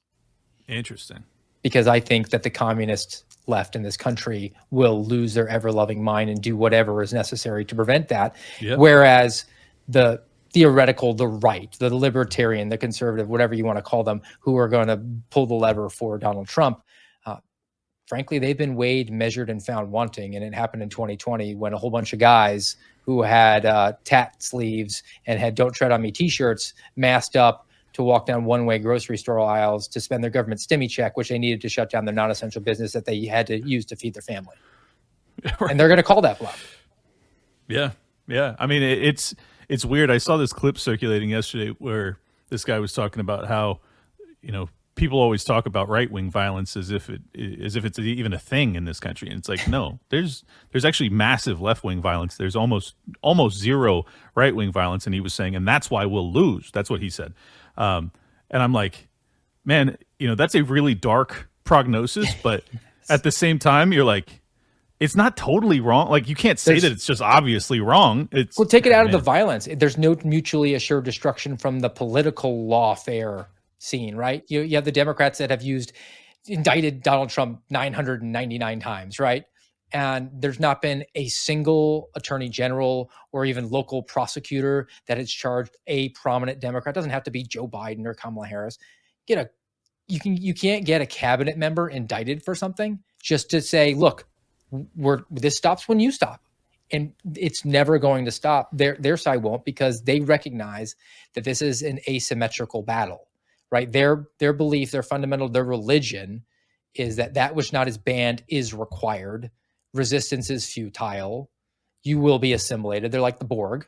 Interesting. Because I think that the communist left in this country will lose their ever-loving mind and do whatever is necessary to prevent that. Yep. Whereas the theoretical, the right, the libertarian, the conservative, whatever you want to call them, who are going to pull the lever for Donald Trump, frankly, they've been weighed, measured, and found wanting. And it happened in 2020 when a whole bunch of guys who had tat sleeves and had "Don't Tread on Me" t-shirts masked up to walk down one-way grocery store aisles to spend their government stimmy check, which they needed to shut down their non-essential business that they had to use to feed their family. Right. And they're going to call that bluff. Yeah. Yeah. I mean, it's weird. I saw this clip circulating yesterday where this guy was talking about how, people always talk about right-wing violence as if it's even a thing in this country. And it's like, no, there's actually massive left-wing violence. There's almost zero right-wing violence. And he was saying, and that's why we'll lose. That's what he said. And I'm like, man, that's a really dark prognosis, but at the same time, you're like, it's not totally wrong. Like, you can't say that it's just obviously wrong. Well, take it out of the violence. There's no mutually assured destruction from the political lawfare scene, right? You have the Democrats that have indicted Donald Trump 999 times, right? And there's not been a single attorney general or even local prosecutor that has charged a prominent Democrat. It doesn't have to be Joe Biden or Kamala Harris. You can't get a cabinet member indicted for something just to say, look, this stops when you stop. And it's never going to stop. Their side won't, because they recognize that this is an asymmetrical battle, right? Their belief, their fundamental, their religion is that which not is banned is required. Resistance is futile. You will be assimilated. They're like the Borg.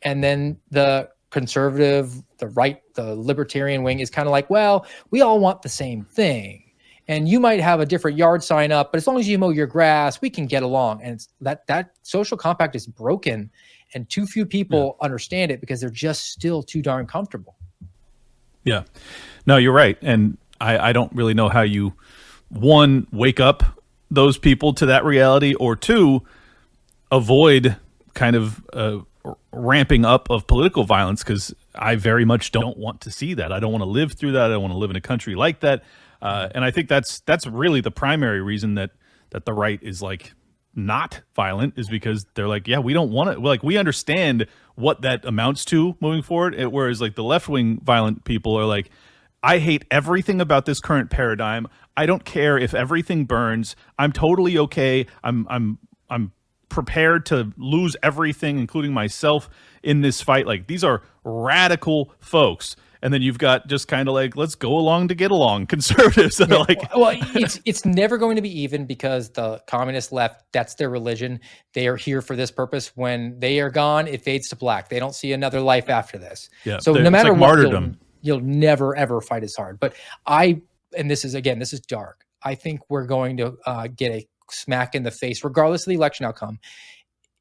And then the conservative, the right, the libertarian wing is kind of like, well, we all want the same thing. And you might have a different yard sign up, but as long as you mow your grass, we can get along. And that social compact is broken, and too few people understand it because they're just still too darn comfortable. Yeah. No, you're right. And I don't really know how you, one, wake up those people to that reality, or two, avoid kind of ramping up of political violence, because I very much don't want to see that. I don't want to live through that. I don't want to live in a country like that. And I think that's really the primary reason that the right is like not violent, is because they're like, yeah, we don't want it. Like, we understand what that amounts to moving forward. Whereas like the left-wing violent people are like, I hate everything about this current paradigm. I don't care if everything burns. I'm totally okay. I'm prepared to lose everything, including myself, in this fight. Like, these are radical folks. And then you've got just kind of like, let's go along to get along conservatives that are like, well, it's never going to be even, because the communist left, that's their religion. They are here for this purpose. When they are gone, it fades to black. They don't see another life after this. Yeah. So no matter what, you'll never ever fight as hard. But and this is dark. I think we're going to get a smack in the face, regardless of the election outcome.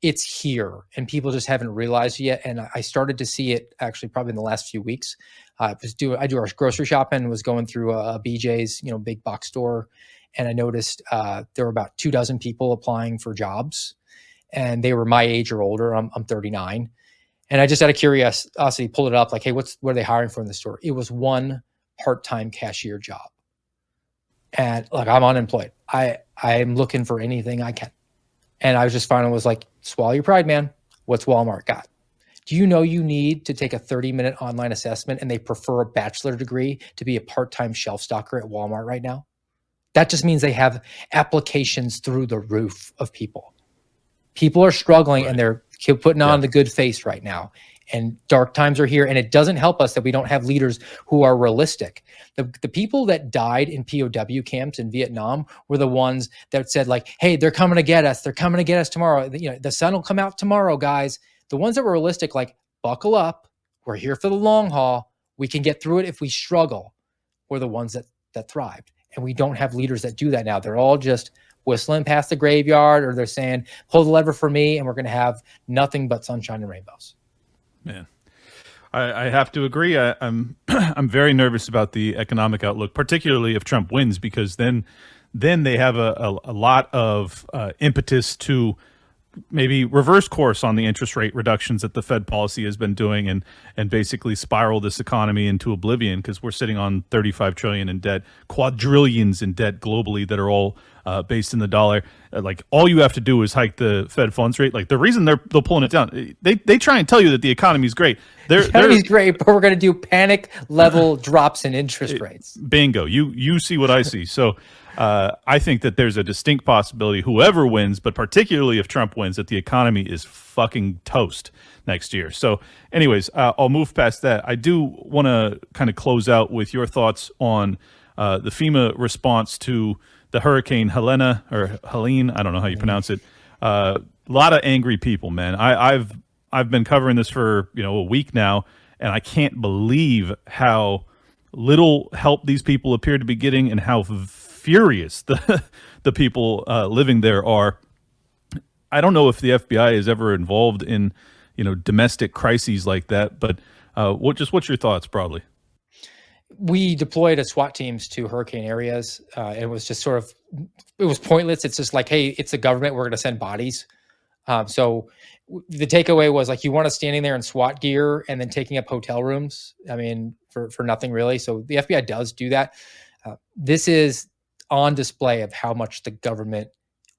It's here, and people just haven't realized it yet. And I started to see it actually probably in the last few weeks. I do our grocery shopping, was going through a BJ's, big box store, and I noticed there were about 24 people applying for jobs, and they were my age or older. I'm 39, and I just out of curiosity pulled it up, like, hey, what are they hiring for in the store? It was one part-time cashier job, and like, I'm unemployed. I'm looking for anything I can. And I was just finally was like, swallow your pride, man. What's Walmart got? Do you know you need to take a 30-minute online assessment, and they prefer a bachelor degree to be a part-time shelf stocker at Walmart right now? That just means they have applications through the roof of people. People are struggling, and they're putting on the good face right now. And dark times are here, and it doesn't help us that we don't have leaders who are realistic. The people that died in POW camps in Vietnam were the ones that said, like, hey, they're coming to get us. They're coming to get us tomorrow. The sun will come out tomorrow, guys. The ones that were realistic, like, buckle up. We're here for the long haul. We can get through it if we struggle, were the ones that thrived. And we don't have leaders that do that now. They're all just whistling past the graveyard, or they're saying, pull the lever for me, and we're going to have nothing but sunshine and rainbows. Man, I have to agree. I'm very nervous about the economic outlook, particularly if Trump wins, because then they have a lot of impetus to maybe reverse course on the interest rate reductions that the Fed policy has been doing, and basically spiral this economy into oblivion, because we're sitting on 35 trillion in debt, quadrillions in debt globally that are all based in the dollar. Like, all you have to do is hike the Fed funds rate. Like, the reason they're pulling it down, they try and tell you that the economy is great. The economy's great, but we're going to do panic level drops in interest rates. Bingo. You see what I see. So I think that there's a distinct possibility, whoever wins, but particularly if Trump wins, that the economy is fucking toast next year. So anyways, I'll move past that. I do want to kind of close out with your thoughts on the FEMA response to the Hurricane Helene, or Helene, I don't know how you pronounce it. A lot of angry people, man. I've been covering this for a week now, and I can't believe how little help these people appear to be getting, and how furious the people living there are. I don't know if the FBI is ever involved in domestic crises like that, but what's your thoughts broadly? We deployed a SWAT teams to hurricane areas. It was just it was pointless. It's just like, hey, it's the government. We're going to send bodies. So the takeaway was, like, you want us standing there in SWAT gear and then taking up hotel rooms. I mean, for nothing really. So the FBI does do that. This is on display of how much the government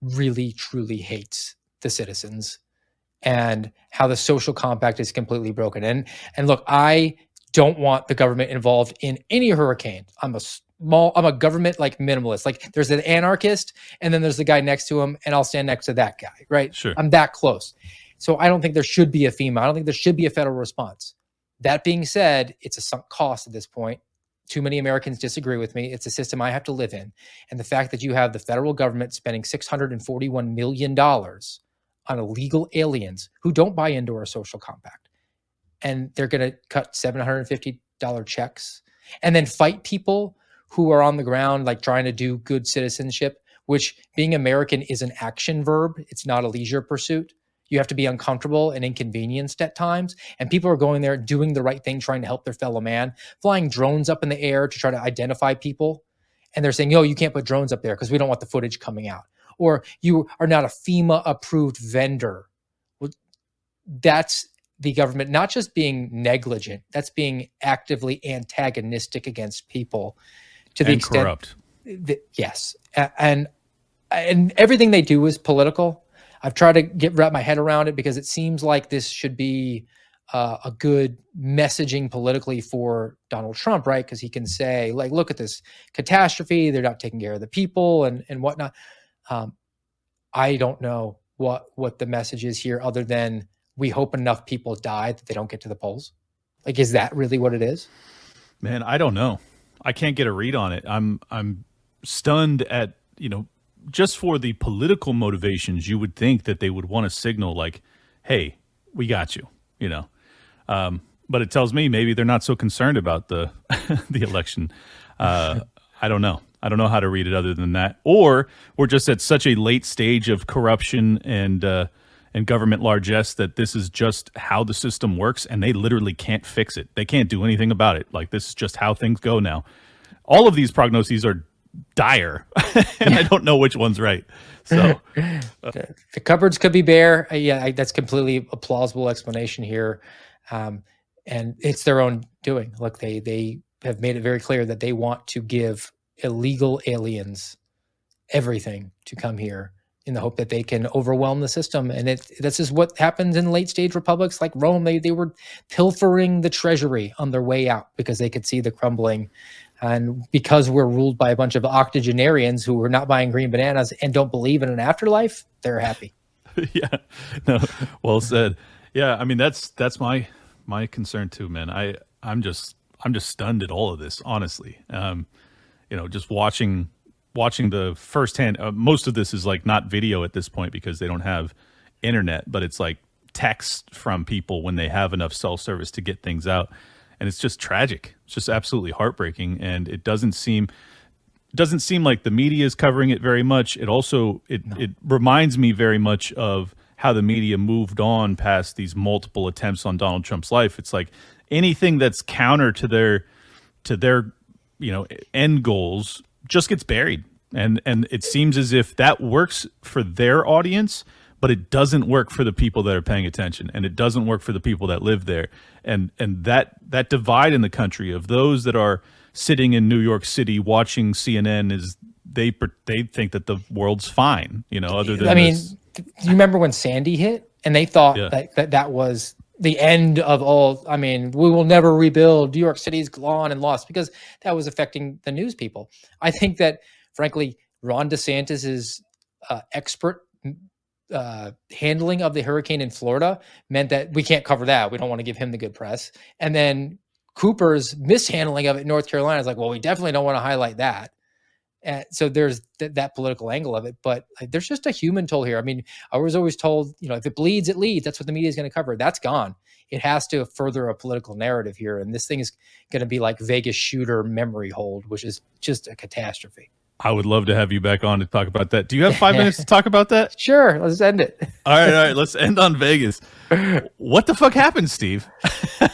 really, truly hates the citizens, and how the social compact is completely broken. And look, I don't want the government involved in any hurricane. I'm a government like minimalist. Like, there's an anarchist, and then there's the guy next to him, and I'll stand next to that guy, right? Sure. I'm that close. So I don't think there should be a FEMA. I don't think there should be a federal response. That being said, it's a sunk cost at this point. Too many Americans disagree with me. It's a system I have to live in. And the fact that you have the federal government spending $641 million on illegal aliens who don't buy into our social compact, and they're going to cut $750 checks and then fight people who are on the ground, like, trying to do good citizenship, which, being American is an action verb. It's not a leisure pursuit. You have to be uncomfortable and inconvenienced at times. And people are going there doing the right thing, trying to help their fellow man, flying drones up in the air to try to identify people. And they're saying, you can't put drones up there because we don't want the footage coming out. Or you are not a FEMA approved vendor. Well, that's the government not just being negligent, that's being actively antagonistic against people to the extent corrupt. Yes. And everything they do is political. I've tried to wrap my head around it, because it seems like this should be a good messaging politically for Donald Trump, right? Because he can say, like, look at this catastrophe. They're not taking care of the people and whatnot. I don't know what the message is here, other than we hope enough people die that they don't get to the polls. Like, is that really what it is? Man, I don't know. I can't get a read on it. I'm stunned at, just for the political motivations, you would think that they would want to signal, like, hey, we got you, but it tells me maybe they're not so concerned about the the election. I don't know. I don't know how to read it other than that. Or we're just at such a late stage of corruption and government largesse that this is just how the system works, and they literally can't fix it. They can't do anything about it. Like, this is just how things go now. All of these prognoses are dire, and I don't know which one's right. So the cupboards could be bare. That's completely a plausible explanation here. And it's their own doing. Look, they have made it very clear that they want to give illegal aliens everything to come here, in the hope that they can overwhelm the system. And this is what happens in late stage republics like Rome. They were pilfering the treasury on their way out because they could see the crumbling. And because we're ruled by a bunch of octogenarians who are not buying green bananas and don't believe in an afterlife, they're happy. Yeah, no, well said. Yeah, I mean, that's my concern too, man. I'm just stunned at all of this, honestly. Just watching the firsthand. Most of this is like not video at this point because they don't have internet, but it's like text from people when they have enough cell service to get things out. And it's just tragic. It's just absolutely heartbreaking. And it doesn't seem like the media is covering it very much. It also, it reminds me very much of how the media moved on past these multiple attempts on Donald Trump's life. It's like anything that's counter to their end goals just gets buried. And it seems as if that works for their audience, but it doesn't work for the people that are paying attention, and it doesn't work for the people that live there. And that divide in the country of those that are sitting in New York City watching CNN is they think that the world's fine, other than do you remember when Sandy hit and they thought that was the end of all? I mean, we will never rebuild. New York City's gone and lost, because that was affecting the news people. I think that, frankly, Ron DeSantis's expert handling of the hurricane in Florida meant that we can't cover that. We don't want to give him the good press. And then Cooper's mishandling of it in North Carolina is like, well, we definitely don't want to highlight that. And so there's that political angle of it, but there's just a human toll here. I mean, I was always told, if it bleeds, it leads. That's what the media is going to cover. That's gone. It has to further a political narrative here. And this thing is going to be like Vegas shooter memory hold, which is just a catastrophe. I would love to have you back on to talk about that. Do you have 5 minutes to talk about that? Sure. Let's end it. All right. Let's end on Vegas. What the fuck happened, Steve?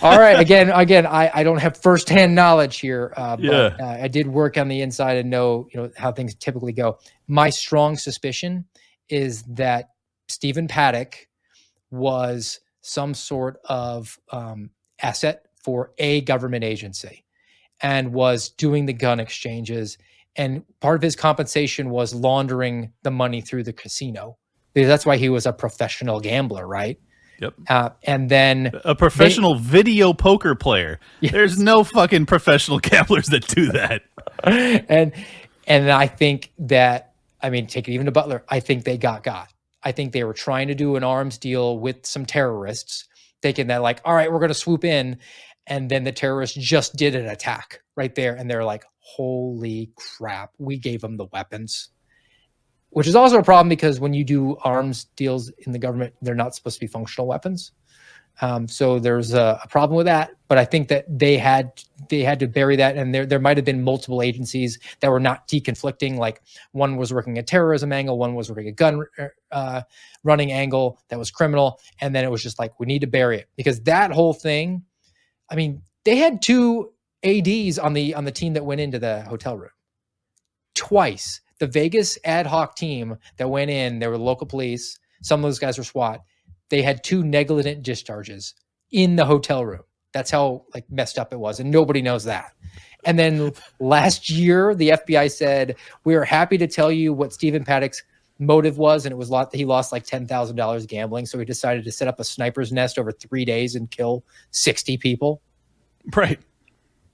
All right. Again, I don't have firsthand knowledge here, but I did work on the inside and know how things typically go. My strong suspicion is that Stephen Paddock was some sort of asset for a government agency and was doing the gun exchanges. And part of his compensation was laundering the money through the casino, because that's why he was a professional gambler, right? Yep. And then a professional video poker player. Yes. There's no fucking professional gamblers that do that. And I think that, take it even to Butler, I think they got. I think they were trying to do an arms deal with some terrorists, thinking that like, all right, we're going to swoop in. And then the terrorists just did an attack right there. And they're like, holy crap, we gave them the weapons. Which is also a problem, because when you do arms deals in the government, they're not supposed to be functional weapons. So there's a problem with that. But I think that they had to bury that, and there might have been multiple agencies that were not deconflicting. Like one was working a terrorism angle, one was working a gun running angle that was criminal, and then it was just like, we need to bury it, because that whole thing. They had 2 ADs on the team that went into the hotel room twice. The Vegas ad hoc team that went in, there were local police. Some of those guys were SWAT. They had 2 negligent discharges in the hotel room. That's how messed up it was. And nobody knows that. And then last year, the FBI said, we are happy to tell you what Stephen Paddock's motive was. And it was he lost like $10,000 gambling. So he decided to set up a sniper's nest over 3 days and kill 60 people. Right.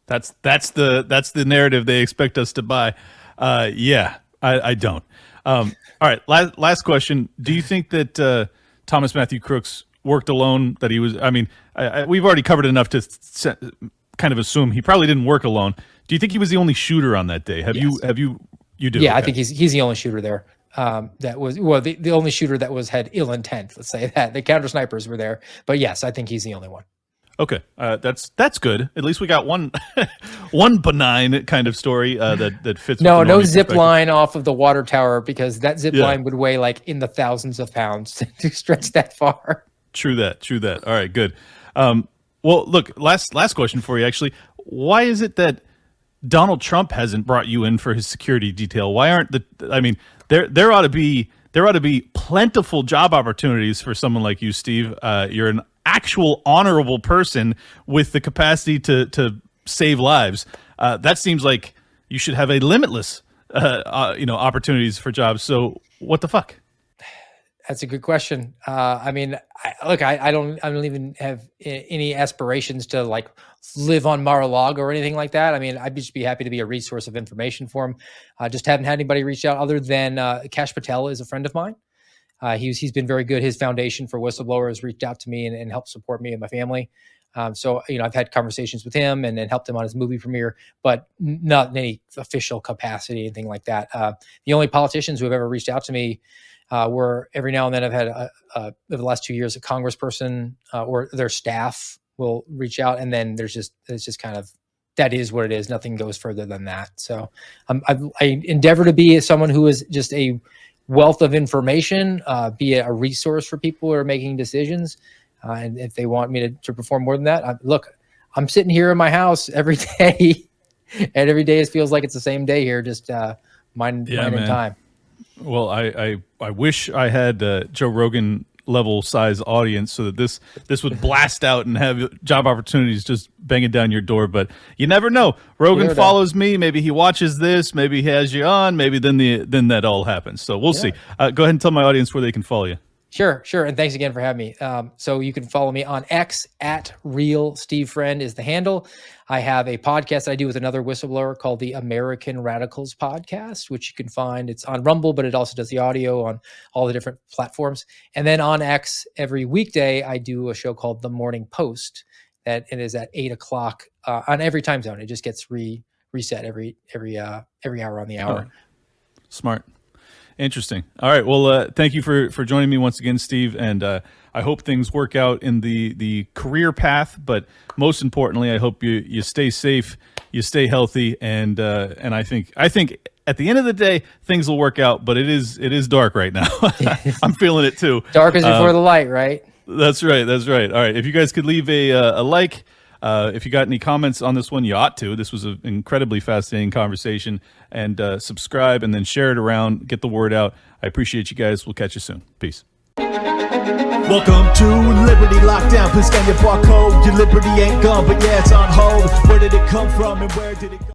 That's the narrative they expect us to buy. I don't. All right. Last question. Do you think that Thomas Matthew Crooks worked alone? That he was? We've already covered enough to kind of assume he probably didn't work alone. Do you think he was the only shooter on that day? Have you? You do? Yeah, okay. I think he's the only shooter there. That was the only shooter that had ill intent. Let's say that the counter snipers were there, but yes, I think he's the only one. Okay, that's good. At least we got one benign kind of story that fits. No zip line off of the water tower, because that zip line would weigh in the thousands of pounds to stretch that far. True that. All right, good. Well, look, last question for you. Actually, why is it that Donald Trump hasn't brought you in for his security detail? Why aren't there ought to be plentiful job opportunities for someone like you, Steve. You're an actual honorable person with the capacity to save lives. That seems like you should have a limitless opportunities for jobs. So what the fuck? That's a good question. I don't even have any aspirations to live on Mar-a-Lago or anything like that. I'd just be happy to be a resource of information for him. Just haven't had anybody reach out other than Kash Patel is a friend of mine. He's been very good. His foundation for whistleblowers has reached out to me and helped support me and my family. So I've had conversations with him and helped him on his movie premiere, but not in any official capacity, anything like that. The only politicians who have ever reached out to me were every now and then I've had over the last 2 years, a congressperson or their staff will reach out. And then it's just kind of, that is what it is. Nothing goes further than that. So I endeavor to be someone who is just a wealth of information, be a resource for people who are making decisions. And if they want me to perform more than that, I'm sitting here in my house every day, and every day it feels like it's the same day here, just minding time. Well, I wish I had Joe Rogan level size audience so that this would blast out and have job opportunities just banging down your door. But you never know. Rogan follows me. Maybe he watches this. Maybe he has you on. Maybe then that all happens. So we'll see. Go ahead and tell my audience where they can follow you. Sure. And thanks again for having me. So you can follow me on X at Real Steve Friend is the handle. I have a podcast I do with another whistleblower called the American Radicals Podcast, which you can find. It's on Rumble, but it also does the audio on all the different platforms. And then on X, every weekday, I do a show called The Morning Post. That it is at 8 o'clock on every time zone. It just gets reset every hour on the hour. Right. Smart. Interesting. All right. Well, thank you for joining me once again, Steve. And I hope things work out in the career path. But most importantly, I hope you stay safe, you stay healthy, and I think at the end of the day things will work out. But it is dark right now. I'm feeling it too. Dark is before the light, right? That's right. All right. If you guys could leave a like. If you got any comments on this one, you ought to. This was an incredibly fascinating conversation. And subscribe and then share it around. Get the word out. I appreciate you guys. We'll catch you soon. Peace. Welcome to Liberty Lockdown. Please scan your barcode. Your liberty ain't gone, but yeah, it's on hold. Where did it come from and where did it go?